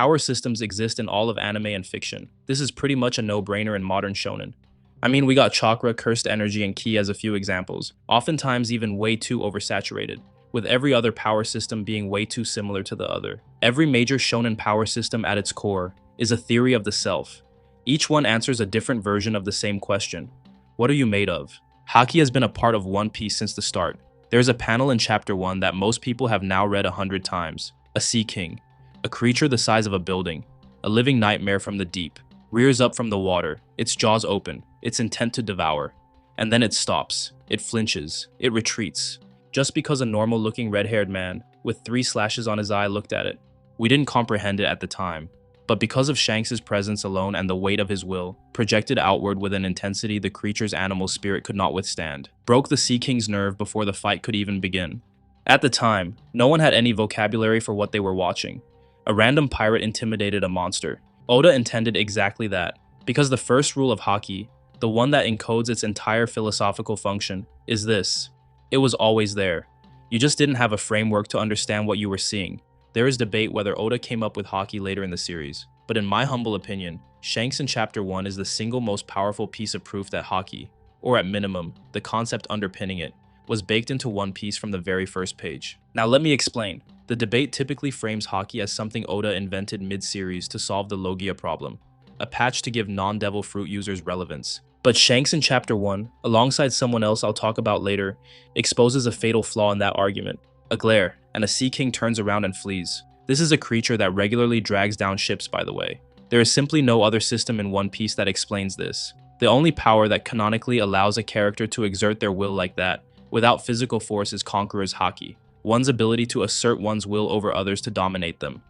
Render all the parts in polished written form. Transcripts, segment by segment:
power systems exist in all of anime and fiction. This is pretty much a no-brainer in modern shonen. I mean, we got chakra, cursed energy, and ki as a few examples, oftentimes even way too oversaturated, with every other power system being way too similar to the other. Every major shonen power system at its core is a theory of the self. Each one answers a different version of the same question. What are you made of? Haki has been a part of One Piece since the start. There's a panel in Chapter 1 that most people have now read 100 times. A Sea King, a creature the size of a building, a living nightmare from the deep, rears up from the water, its jaws open, its intent to devour. And then it stops, it flinches, it retreats. Just because a normal-looking red-haired man with 3 slashes on his eye looked at it. We didn't comprehend it at the time, but because of Shanks' presence alone and the weight of his will, projected outward with an intensity the creature's animal spirit could not withstand, broke the Sea King's nerve before the fight could even begin. At the time, no one had any vocabulary for what they were watching. A random pirate intimidated a monster. Oda intended exactly that, because the first rule of Haki, the one that encodes its entire philosophical function, is this. It was always there. You just didn't have a framework to understand what you were seeing. There is debate whether Oda came up with Haki later in the series, but in my humble opinion, Shanks in Chapter 1 is the single most powerful piece of proof that Haki, or at minimum, the concept underpinning it, was baked into One Piece from the very first page. Now let me explain. The debate typically frames Haki as something Oda invented mid-series to solve the Logia problem, a patch to give non-Devil Fruit users relevance. But Shanks in Chapter 1, alongside someone else I'll talk about later, exposes a fatal flaw in that argument. A glare, and a Sea King turns around and flees. This is a creature that regularly drags down ships, by the way. There is simply no other system in One Piece that explains this. The only power that canonically allows a character to exert their will like that, without physical force, is Conqueror's Haki, one's ability to assert one's will over others to dominate them.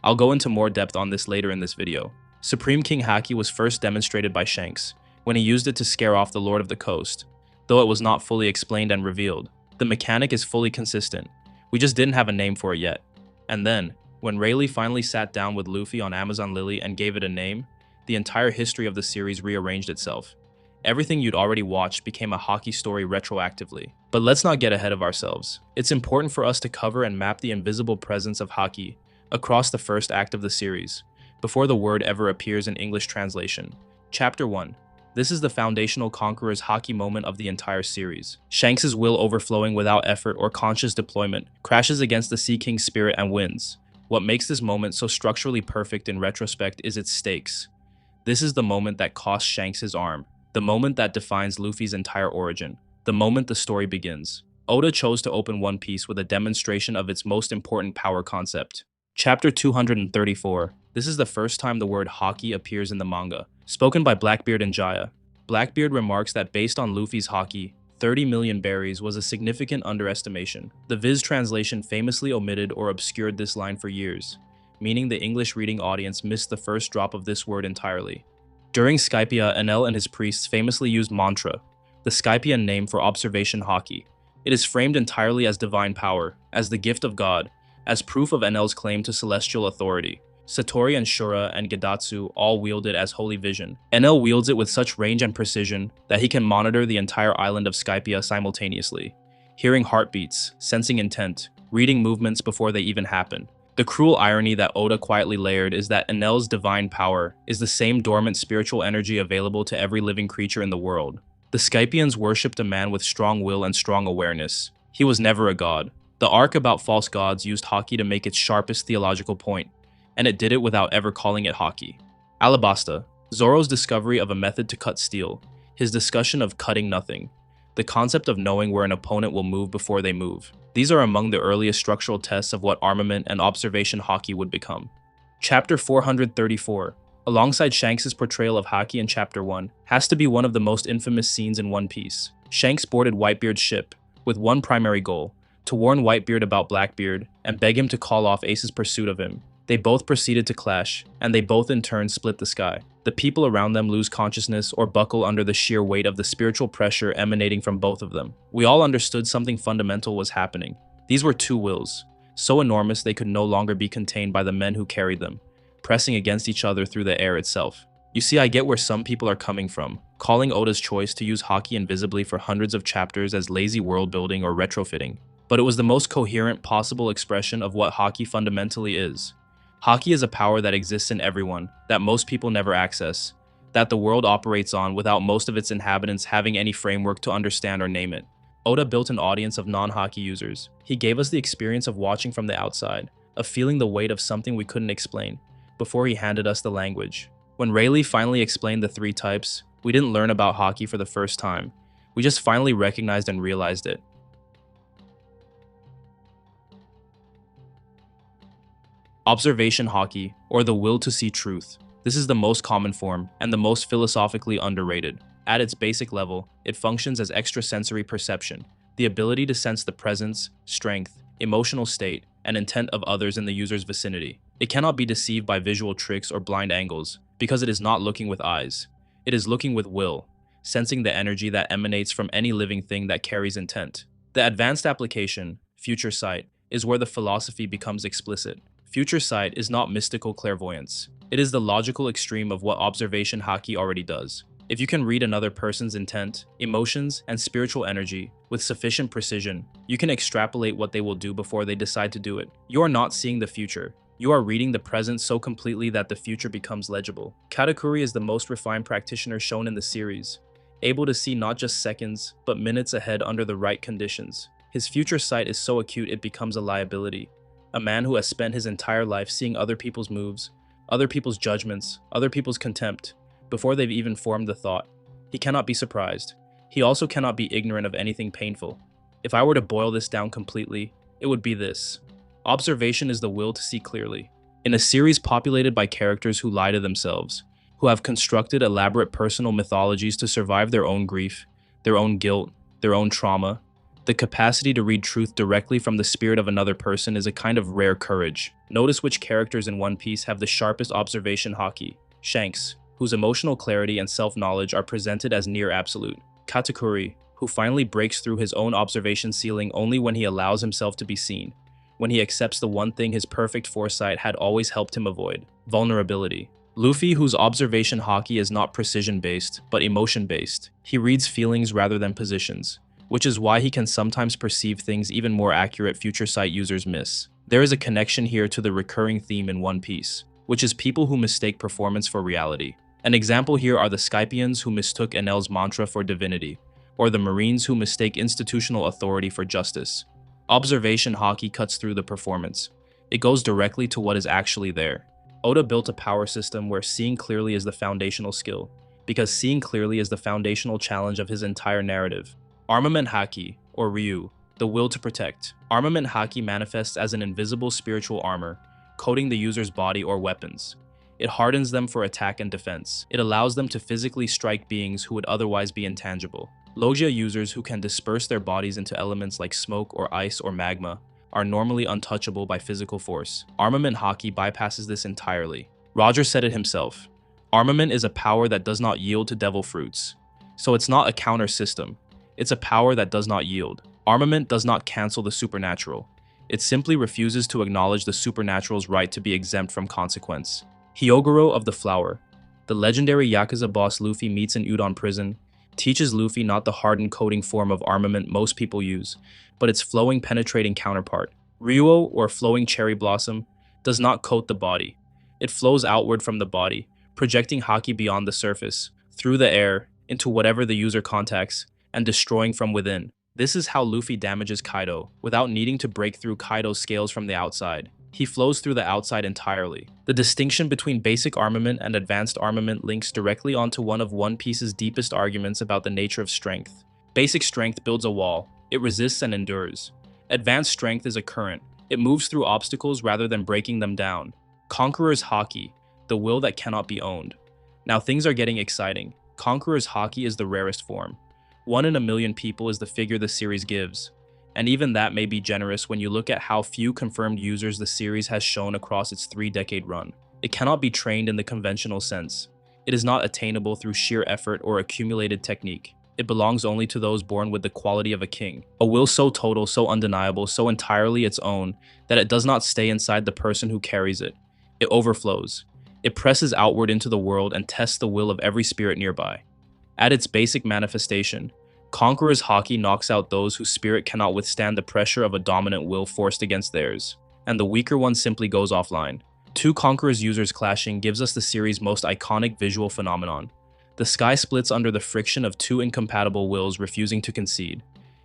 I'll go into more depth on this later in this video. Supreme King Haki was first demonstrated by Shanks, when he used it to scare off the Lord of the Coast, though it was not fully explained and revealed. The mechanic is fully consistent. We just didn't have a name for it yet. And then, when Rayleigh finally sat down with Luffy on Amazon Lily and gave it a name, the entire history of the series rearranged itself. Everything you'd already watched became a Haki story retroactively. But let's not get ahead of ourselves. It's important for us to cover and map the invisible presence of Haki across the first act of the series, before the word ever appears in English translation. Chapter 1. This is the foundational Conqueror's Haki moment of the entire series. Shanks' will overflowing without effort or conscious deployment crashes against the Sea King's spirit and wins. What makes this moment so structurally perfect in retrospect is its stakes. This is the moment that costs Shanks his arm, the moment that defines Luffy's entire origin, the moment the story begins. Oda chose to open One Piece with a demonstration of its most important power concept. Chapter 234. This is the first time the word Haki appears in the manga, spoken by Blackbeard and Jaya. Blackbeard remarks that based on Luffy's Haki, 30 million berries was a significant underestimation. The Viz translation famously omitted or obscured this line for years, meaning the English reading audience missed the first drop of this word entirely. During Skypiea, Enel and his priests famously used mantra, the Skypian name for observation Haki. It is framed entirely as divine power, as the gift of God, as proof of Enel's claim to celestial authority. Satori and Shura and Gedatsu all wield it as holy vision. Enel wields it with such range and precision that he can monitor the entire island of Skypiea simultaneously, hearing heartbeats, sensing intent, reading movements before they even happen. The cruel irony that Oda quietly layered is that Enel's divine power is the same dormant spiritual energy available to every living creature in the world. The Skypians worshipped a man with strong will and strong awareness. He was never a god. The arc about false gods used Haki to make its sharpest theological point, and it did it without ever calling it Haki. Alabasta, Zoro's discovery of a method to cut steel, his discussion of cutting nothing, the concept of knowing where an opponent will move before they move. These are among the earliest structural tests of what armament and observation Haki would become. Chapter 434, alongside Shanks' portrayal of Haki in Chapter 1, has to be one of the most infamous scenes in One Piece. Shanks boarded Whitebeard's ship, with one primary goal, to warn Whitebeard about Blackbeard and beg him to call off Ace's pursuit of him. They both proceeded to clash, and they both in turn split the sky. The people around them lose consciousness or buckle under the sheer weight of the spiritual pressure emanating from both of them. We all understood something fundamental was happening. These were two wills, so enormous they could no longer be contained by the men who carried them, pressing against each other through the air itself. You see, I get where some people are coming from, calling Oda's choice to use Haki invisibly for hundreds of chapters as lazy world building or retrofitting. But it was the most coherent possible expression of what Haki fundamentally is. Haki is a power that exists in everyone, that most people never access, that the world operates on without most of its inhabitants having any framework to understand or name it. Oda built an audience of non-Haki users. He gave us the experience of watching from the outside, of feeling the weight of something we couldn't explain, before he handed us the language. When Rayleigh finally explained the three types, we didn't learn about Haki for the first time. We just finally recognized and realized it. Observation Haki, or the will to see truth. This is the most common form, and the most philosophically underrated. At its basic level, it functions as extrasensory perception, the ability to sense the presence, strength, emotional state, and intent of others in the user's vicinity. It cannot be deceived by visual tricks or blind angles, because it is not looking with eyes. It is looking with will, sensing the energy that emanates from any living thing that carries intent. The advanced application, future sight, is where the philosophy becomes explicit. Future sight is not mystical clairvoyance. It is the logical extreme of what observation Haki already does. If you can read another person's intent, emotions, and spiritual energy with sufficient precision, you can extrapolate what they will do before they decide to do it. You are not seeing the future. You are reading the present so completely that the future becomes legible. Katakuri is the most refined practitioner shown in the series, able to see not just seconds, but minutes ahead under the right conditions. His future sight is so acute it becomes a liability. A man who has spent his entire life seeing other people's moves, other people's judgments, other people's contempt, before they've even formed the thought. He cannot be surprised. He also cannot be ignorant of anything painful. If I were to boil this down completely, it would be this. Observation is the will to see clearly. In a series populated by characters who lie to themselves, who have constructed elaborate personal mythologies to survive their own grief, their own guilt, their own trauma, the capacity to read truth directly from the spirit of another person is a kind of rare courage. Notice which characters in One Piece have the sharpest observation Haki. Shanks, whose emotional clarity and self-knowledge are presented as near absolute. Katakuri, who finally breaks through his own observation ceiling only when he allows himself to be seen, when he accepts the one thing his perfect foresight had always helped him avoid: vulnerability. Luffy, whose observation Haki is not precision-based, but emotion-based. He reads feelings rather than positions, which is why he can sometimes perceive things even more accurate future sight users miss. There is a connection here to the recurring theme in One Piece, which is people who mistake performance for reality. An example here are the Skypians who mistook Enel's mantra for divinity, or the Marines who mistake institutional authority for justice. Observation Haki cuts through the performance. It goes directly to what is actually there. Oda built a power system where seeing clearly is the foundational skill, because seeing clearly is the foundational challenge of his entire narrative. Armament Haki, or Ryu, the will to protect. Armament Haki manifests as an invisible spiritual armor, coating the user's body or weapons. It hardens them for attack and defense. It allows them to physically strike beings who would otherwise be intangible. Logia users who can disperse their bodies into elements like smoke or ice or magma are normally untouchable by physical force. Armament Haki bypasses this entirely. Roger said it himself. Armament is a power that does not yield to devil fruits. So it's not a counter system. It's a power that does not yield. Armament does not cancel the supernatural. It simply refuses to acknowledge the supernatural's right to be exempt from consequence. Hyogoro of the Flower. The legendary Yakuza boss Luffy meets in Udon prison, teaches Luffy not the hardened coating form of armament most people use, but its flowing penetrating counterpart. Ryuo, or flowing cherry blossom, does not coat the body. It flows outward from the body, projecting Haki beyond the surface, through the air, into whatever the user contacts, and destroying from within. This is how Luffy damages Kaido, without needing to break through Kaido's scales from the outside. He flows through the outside entirely. The distinction between basic armament and advanced armament links directly onto one of One Piece's deepest arguments about the nature of strength. Basic strength builds a wall. It resists and endures. Advanced strength is a current. It moves through obstacles rather than breaking them down. Conqueror's Haki, the will that cannot be owned. Now things are getting exciting. Conqueror's Haki is the rarest form. 1 in a million people is the figure the series gives. And even that may be generous when you look at how few confirmed users the series has shown across its 3-decade run. It cannot be trained in the conventional sense. It is not attainable through sheer effort or accumulated technique. It belongs only to those born with the quality of a king. A will so total, so undeniable, so entirely its own, that it does not stay inside the person who carries it. It overflows. It presses outward into the world and tests the will of every spirit nearby. At its basic manifestation, Conqueror's Haki knocks out those whose spirit cannot withstand the pressure of a dominant will forced against theirs, and the weaker one simply goes offline. Two Conquerors users clashing gives us the series' most iconic visual phenomenon. The sky splits under the friction of two incompatible wills refusing to concede.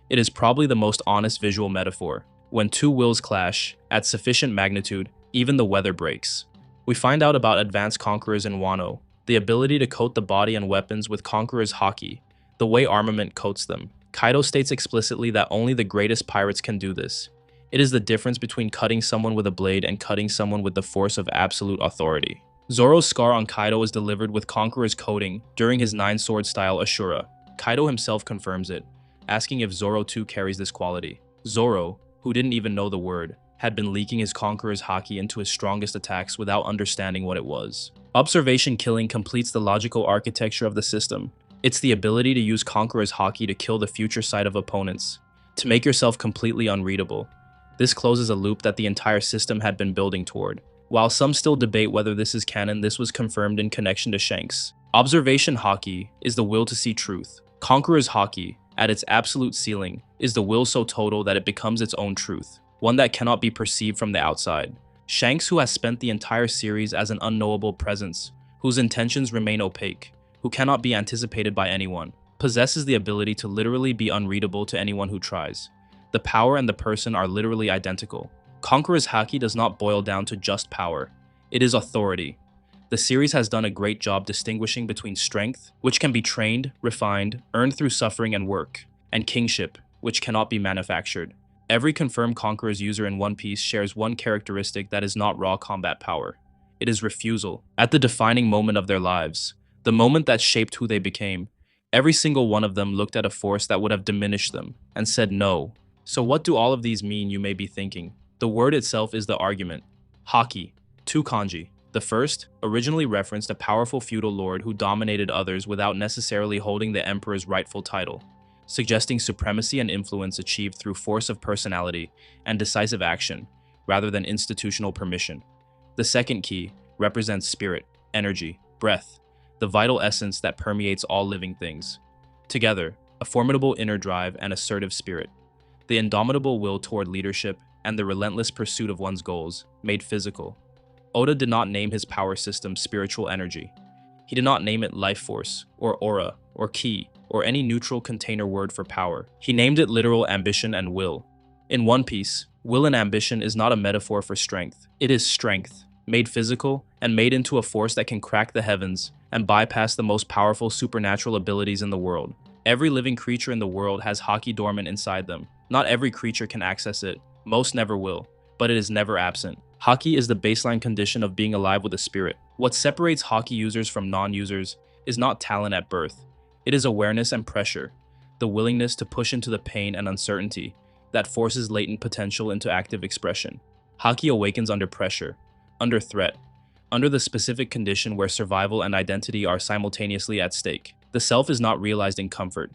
It is probably the most honest visual metaphor. When two wills clash, at sufficient magnitude, even the weather breaks. We find out about advanced Conquerors in Wano, the ability to coat the body and weapons with Conqueror's haki, the way armament coats them. Kaido states explicitly that only the greatest pirates can do this. It is the difference between cutting someone with a blade and cutting someone with the force of absolute authority. Zoro's scar on Kaido is delivered with Conqueror's coating during his nine-sword style Ashura. Kaido himself confirms it, asking if Zoro too carries this quality. Zoro, who didn't even know the word, had been leaking his Conqueror's haki into his strongest attacks without understanding what it was. Observation killing completes the logical architecture of the system. It's the ability to use Conqueror's haki to kill the future sight of opponents, to make yourself completely unreadable. This closes a loop that the entire system had been building toward. While some still debate whether this is canon, this was confirmed in connection to Shanks. Observation haki is the will to see truth. Conqueror's haki, at its absolute ceiling, is the will so total that it becomes its own truth, one that cannot be perceived from the outside. Shanks, who has spent the entire series as an unknowable presence, whose intentions remain opaque, who cannot be anticipated by anyone, possesses the ability to literally be unreadable to anyone who tries. The power and the person are literally identical. Conqueror's haki does not boil down to just power. It is authority. The series has done a great job distinguishing between strength, which can be trained, refined, earned through suffering and work, and kingship, which cannot be manufactured. Every confirmed Conqueror's user in One Piece shares one characteristic that is not raw combat power. It is refusal. At the defining moment of their lives, the moment that shaped who they became, every single one of them looked at a force that would have diminished them and said no. So what do all of these mean, you may be thinking? The word itself is the argument. Haki, two kanji. The first, originally referenced a powerful feudal lord who dominated others without necessarily holding the emperor's rightful title, suggesting supremacy and influence achieved through force of personality and decisive action, rather than institutional permission. The second key represents spirit, energy, breath, the vital essence that permeates all living things. Together, a formidable inner drive and assertive spirit, the indomitable will toward leadership, and the relentless pursuit of one's goals, made physical. Oda did not name his power system spiritual energy. He did not name it life force, or aura, or ki, or any neutral container word for power. He named it literal ambition and will. In One Piece, will and ambition is not a metaphor for strength. It is strength, made physical, and made into a force that can crack the heavens and bypass the most powerful supernatural abilities in the world. Every living creature in the world has haki dormant inside them. Not every creature can access it. Most never will, but it is never absent. Haki is the baseline condition of being alive with a spirit. What separates haki users from non-users is not talent at birth. It is awareness and pressure, the willingness to push into the pain and uncertainty that forces latent potential into active expression. Haki awakens under pressure, under threat, under the specific condition where survival and identity are simultaneously at stake. The self is not realized in comfort.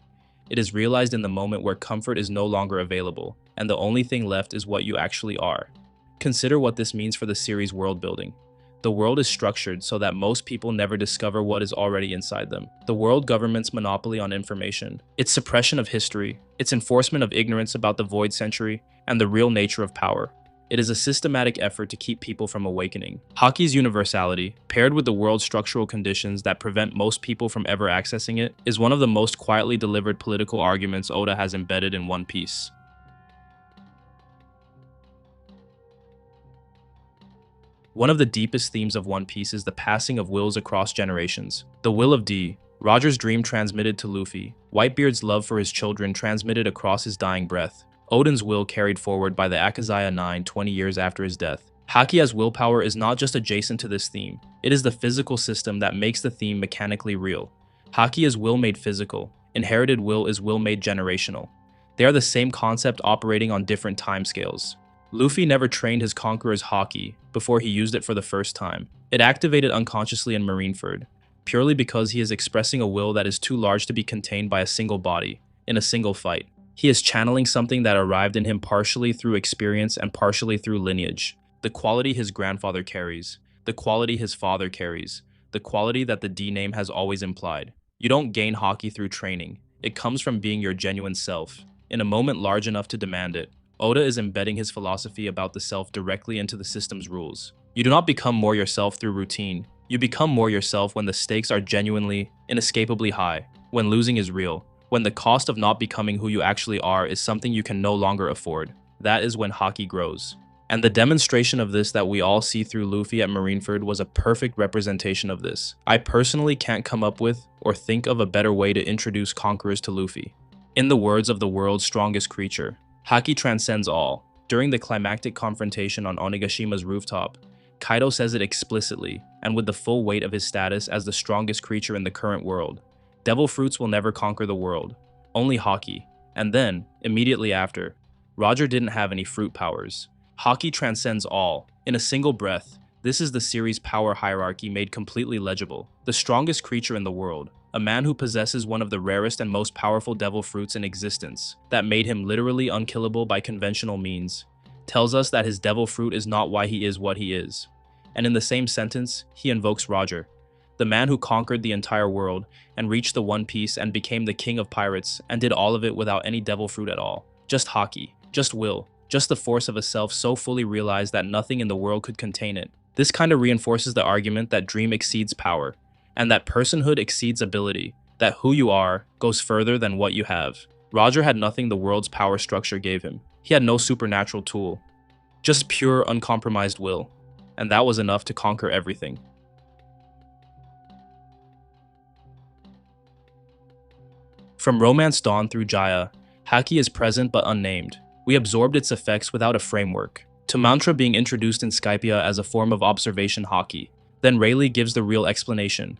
It is realized in the moment where comfort is no longer available, and the only thing left is what you actually are. Consider what this means for the series' world building. The world is structured so that most people never discover what is already inside them. The world government's monopoly on information, its suppression of history, its enforcement of ignorance about the void century, and the real nature of power. It is a systematic effort to keep people from awakening. Haki's universality, paired with the world's structural conditions that prevent most people from ever accessing it, is one of the most quietly delivered political arguments Oda has embedded in One Piece. One of the deepest themes of One Piece is the passing of wills across generations. The will of D, Roger's dream transmitted to Luffy, Whitebeard's love for his children transmitted across his dying breath, Oden's will carried forward by the Akazaya 9 20 years after his death. Haki as willpower is not just adjacent to this theme, it is the physical system that makes the theme mechanically real. Haki is will made physical, inherited will is will made generational. They are the same concept operating on different timescales. Luffy never trained his Conqueror's haki before he used it for the first time. It activated unconsciously in Marineford, purely because he is expressing a will that is too large to be contained by a single body, in a single fight. He is channeling something that arrived in him partially through experience and partially through lineage. The quality his grandfather carries, the quality his father carries, the quality that the D name has always implied. You don't gain haki through training. It comes from being your genuine self, in a moment large enough to demand it. Oda is embedding his philosophy about the self directly into the system's rules. You do not become more yourself through routine. You become more yourself when the stakes are genuinely, inescapably high, when losing is real, when the cost of not becoming who you actually are is something you can no longer afford. That is when haki grows. And the demonstration of this that we all see through Luffy at Marineford was a perfect representation of this. I personally can't come up with or think of a better way to introduce conquerors to Luffy. In the words of the world's strongest creature, haki transcends all. During the climactic confrontation on Onegashima's rooftop, Kaido says it explicitly, and with the full weight of his status as the strongest creature in the current world. Devil fruits will never conquer the world, only haki. And then, immediately after, Roger didn't have any fruit powers. Haki transcends all. In a single breath, this is the series' power hierarchy made completely legible. The strongest creature in the world, a man who possesses one of the rarest and most powerful devil fruits in existence, that made him literally unkillable by conventional means, tells us that his devil fruit is not why he is what he is. And in the same sentence, he invokes Roger, the man who conquered the entire world and reached the One Piece and became the king of pirates and did all of it without any devil fruit at all. Just haki, just will, just the force of a self so fully realized that nothing in the world could contain it. This kind of reinforces the argument that dream exceeds power, and that personhood exceeds ability, that who you are goes further than what you have. Roger had nothing the world's power structure gave him. He had no supernatural tool, just pure, uncompromised will. And that was enough to conquer everything. From Romance Dawn through Jaya, haki is present but unnamed. We absorbed its effects without a framework. To Mantra being introduced in Skypia as a form of observation haki. Then Rayleigh gives the real explanation.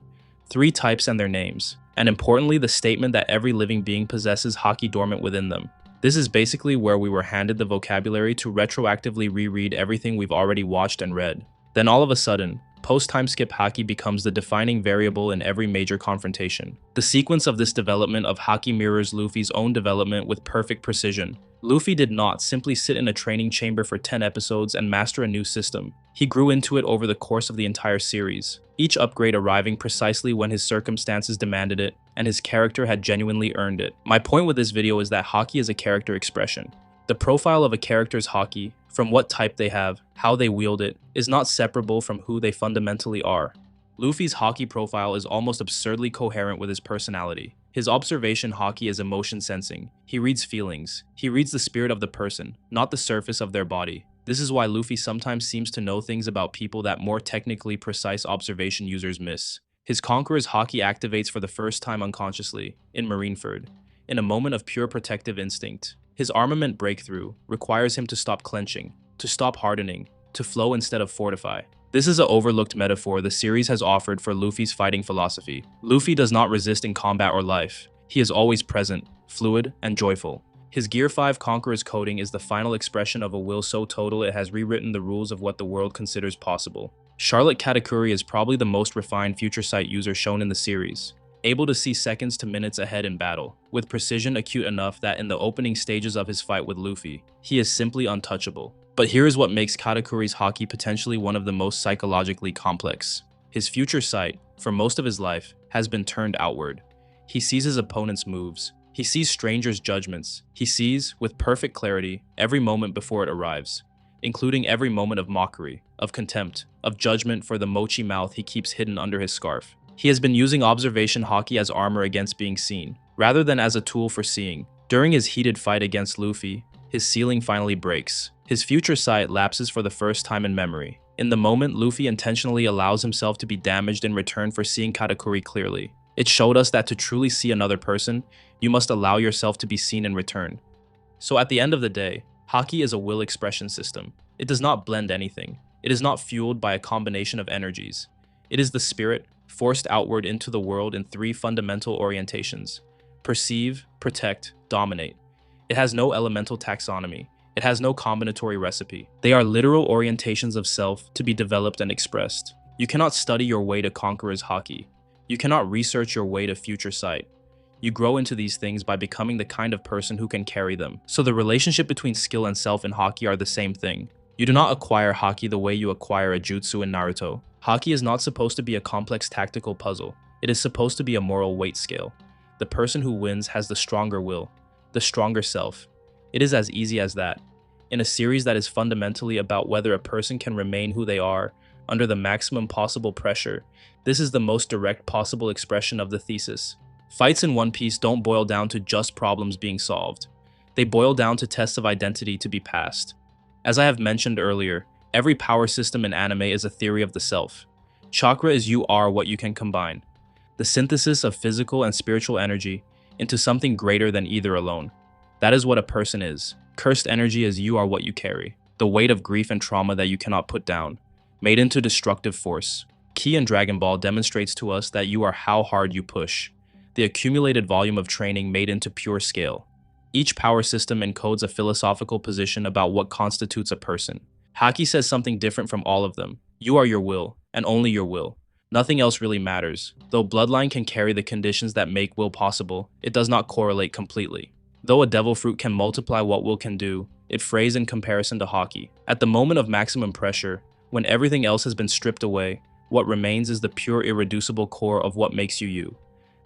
3 types and their names. And importantly, the statement that every living being possesses haki dormant within them. This is basically where we were handed the vocabulary to retroactively reread everything we've already watched and read. Then all of a sudden, post-time skip haki becomes the defining variable in every major confrontation. The sequence of this development of haki mirrors Luffy's own development with perfect precision. Luffy did not simply sit in a training chamber for 10 episodes and master a new system. He grew into it over the course of the entire series, each upgrade arriving precisely when his circumstances demanded it, and his character had genuinely earned it. My point with this video is that haki is a character expression. The profile of a character's haki, from what type they have, how they wield it, is not separable from who they fundamentally are. Luffy's haki profile is almost absurdly coherent with his personality. His observation haki is emotion sensing. He reads feelings. He reads the spirit of the person, not the surface of their body. This is why Luffy sometimes seems to know things about people that more technically precise observation users miss. His Conqueror's haki activates for the first time unconsciously, in Marineford, in a moment of pure protective instinct. His armament breakthrough requires him to stop clenching, to stop hardening, to flow instead of fortify. This is an overlooked metaphor the series has offered for Luffy's fighting philosophy. Luffy does not resist in combat or life. He is always present, fluid, and joyful. His Gear 5 Conqueror's coding is the final expression of a will so total it has rewritten the rules of what the world considers possible. Charlotte Katakuri is probably the most refined Future Sight user shown in the series, able to see seconds to minutes ahead in battle, with precision acute enough that in the opening stages of his fight with Luffy, he is simply untouchable. But here is what makes Katakuri's haki potentially one of the most psychologically complex. His Future Sight, for most of his life, has been turned outward. He sees his opponent's moves. He sees strangers' judgments. He sees, with perfect clarity, every moment before it arrives, including every moment of mockery, of contempt, of judgment for the mochi mouth he keeps hidden under his scarf. He has been using observation haki as armor against being seen, rather than as a tool for seeing. During his heated fight against Luffy, his ceiling finally breaks. His Future Sight lapses for the first time in memory. In the moment, Luffy intentionally allows himself to be damaged in return for seeing Katakuri clearly. It showed us that to truly see another person, you must allow yourself to be seen in return. So at the end of the day, haki is a will expression system. It does not blend anything. It is not fueled by a combination of energies. It is the spirit, forced outward into the world in 3 fundamental orientations: perceive, protect, dominate. It has no elemental taxonomy. It has no combinatory recipe. They are literal orientations of self to be developed and expressed. You cannot study your way to Conqueror's haki. You cannot research your way to Future Sight. You grow into these things by becoming the kind of person who can carry them. So the relationship between skill and self in haki are the same thing. You do not acquire haki the way you acquire a jutsu in Naruto. Haki is not supposed to be a complex tactical puzzle. It is supposed to be a moral weight scale. The person who wins has the stronger will, the stronger self. It is as easy as that. In a series that is fundamentally about whether a person can remain who they are, under the maximum possible pressure. This is the most direct possible expression of the thesis. Fights in One Piece don't boil down to just problems being solved. They boil down to tests of identity to be passed. As I have mentioned earlier, every power system in anime is a theory of the self. Chakra is you are what you can combine. The synthesis of physical and spiritual energy into something greater than either alone. That is what a person is. Cursed energy is you are what you carry. The weight of grief and trauma that you cannot put down, made into destructive force. Ki in Dragon Ball demonstrates to us that you are how hard you push. The accumulated volume of training made into pure scale. Each power system encodes a philosophical position about what constitutes a person. Haki says something different from all of them. You are your will, and only your will. Nothing else really matters. Though bloodline can carry the conditions that make will possible, it does not correlate completely. Though a devil fruit can multiply what will can do, it frays in comparison to haki. At the moment of maximum pressure, when everything else has been stripped away, what remains is the pure irreducible core of what makes you you.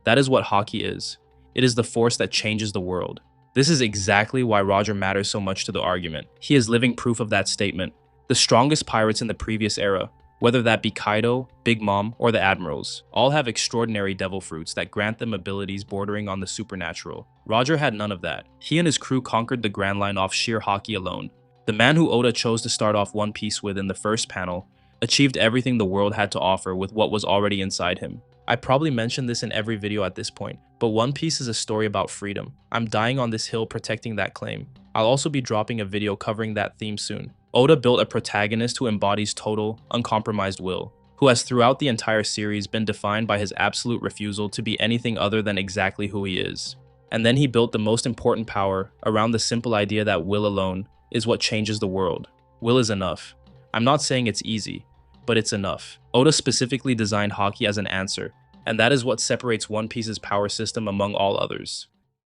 That is what haki is. It is the force that changes the world. This is exactly why Roger matters so much to the argument. He is living proof of that statement. The strongest pirates in the previous era, whether that be Kaido, Big Mom, or the Admirals, all have extraordinary devil fruits that grant them abilities bordering on the supernatural. Roger had none of that. He and his crew conquered the Grand Line off sheer haki alone. The man who Oda chose to start off One Piece with in the first panel achieved everything the world had to offer with what was already inside him. I probably mentioned this in every video at this point, but One Piece is a story about freedom. I'm dying on this hill protecting that claim. I'll also be dropping a video covering that theme soon. Oda built a protagonist who embodies total, uncompromised will, who has throughout the entire series been defined by his absolute refusal to be anything other than exactly who he is. And then he built the most important power around the simple idea that will alone is what changes the world. Will is enough. I'm not saying it's easy, but it's enough. Oda specifically designed haki as an answer, and that is what separates One Piece's power system among all others.